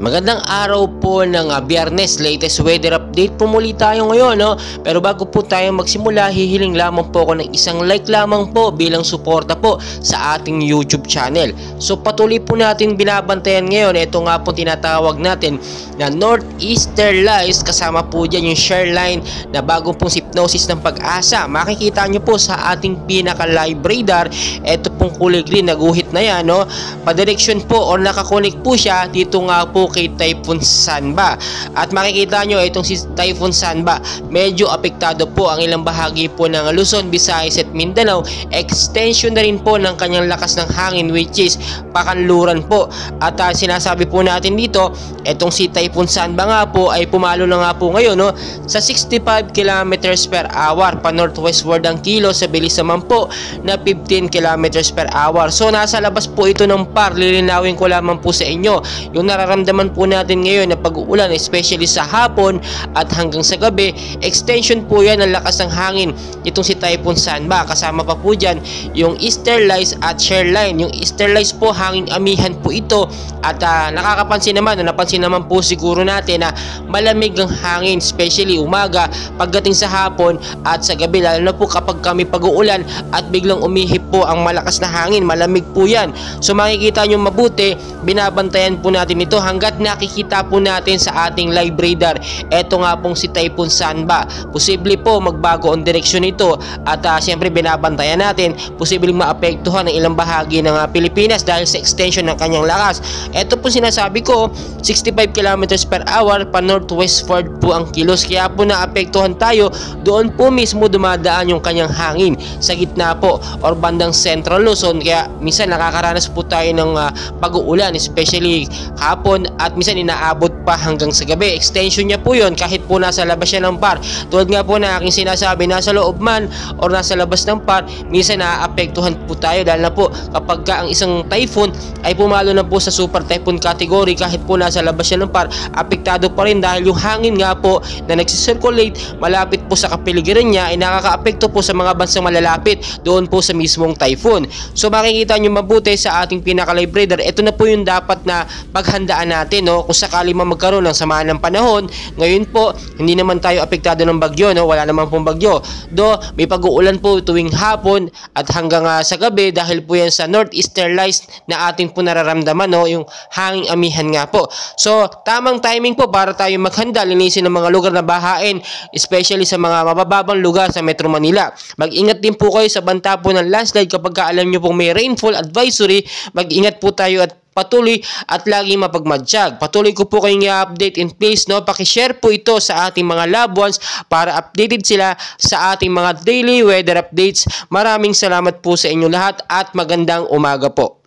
Magandang araw po ng Biyernes, latest weather update po muli tayo ngayon, no? Pero bago po tayo magsimula, hihiling lamang po ako ng isang like lamang po bilang suporta po sa ating YouTube channel. So patuloy po natin binabantayan ngayon, ito nga po tinatawag natin na Northeaster Lights, kasama po dyan yung share line na bagong pong hypnosis ng pag-asa. Makikita nyo po sa ating pinaka live radar, ito pong kulay green na guhit na yan, no? Padireksyon po or nakakonek po siya dito nga po kay Typhoon Sanba. At makikita nyo itong si Typhoon Sanba, medyo apektado po ang ilang bahagi po ng Luzon, Visayas at Mindanao. Extension na rin po ng kanyang lakas ng hangin, which is pakanluran po. At sinasabi po natin dito, itong si Typhoon Sanba nga po ay pumalo na nga po ngayon, no, sa 65 kilometers per hour pa northwestward ang kilo, sa bilis naman po na 15 kilometers per hour. So nasa labas po ito ng par. Lilinawin ko lamang po sa inyo yung nararamdaman po natin ngayon na pag-uulan, especially sa hapon at hanggang sa gabi. Extension po yan ng lakas ng hangin itong si Typhoon Sanba. Kasama pa po dyan yung Easter Lights at share line. Yung Easter Lights po, hangin amihan po ito. At nakakapansin naman, napansin naman po siguro natin na malamig ang hangin, especially umaga, pagdating sa hapon at sa gabi, lalo na po kapag kami pag-uulan at biglang umihip po ang malakas na hangin, malamig po yan. So makikita nyo mabuti, binabantayan po natin ito hanggat nakikita po natin sa ating live radar. Ito nga pong si Typhoon Sanba, posible po magbago ang direksyon nito at siyempre binabantayan natin, posibleng maapektuhan ng ilang bahagi ng Pilipinas dahil sa extension ng kanyang lakas. Ito po sinasabi ko, 65 kilometers per hour pa northwestward po ang kilos, kaya po naapektuhan tayo. Doon po mismo dumadaan yung kanyang hangin sa gitna po or bandang Central Luzon, kaya minsan nakakaranas po tayo ng pag-uulan, especially hapon at minsan inaabot pa hanggang sa gabi. Extension niya po yun kahit po nasa labas siya ng par. Tulad nga po na aking sinasabi, nasa loob man or nasa labas ng par, minsan naaapektuhan po tayo dahil na po kapag ang isang typhoon ay pumalo na po sa super typhoon category, kahit po nasa labas siya ng par, apektado pa rin dahil yung hangin nga po na nagsisirculate malapit po sa kapiligiran niya ay nakakaapekto po sa mga bansang malalapit doon po sa mismong typhoon. So makikita nyo mabuti sa ating pinaka-live radar, ito na po yung dapat na paghandaan natin, no? Kung sakali magkaroon ng samaan ng panahon. Ngayon po, hindi naman tayo apektado ng bagyo, no? Wala naman pong bagyo. Do, may pag-uulan po tuwing hapon at hanggang sa gabi dahil po yan sa Northeaster Lights na ating po nararamdaman, no? Yung hanging amihan nga po. So, tamang timing po para tayo maghanda, linisin ng mga lugar na bahain, especially sa mga mabababang lugar sa Metro Manila. Mag-ingat din po kayo sa banta po ng landslide kapag alam nyo pong may rainfall advisory. Mag-ingat po tayo at patuloy at lagi mapagmadsyag. Patuloy ko po kayong i-update, in place, no, paki-share po ito sa ating mga loved ones para updated sila sa ating mga daily weather updates. Maraming salamat po sa inyo lahat at magandang umaga po.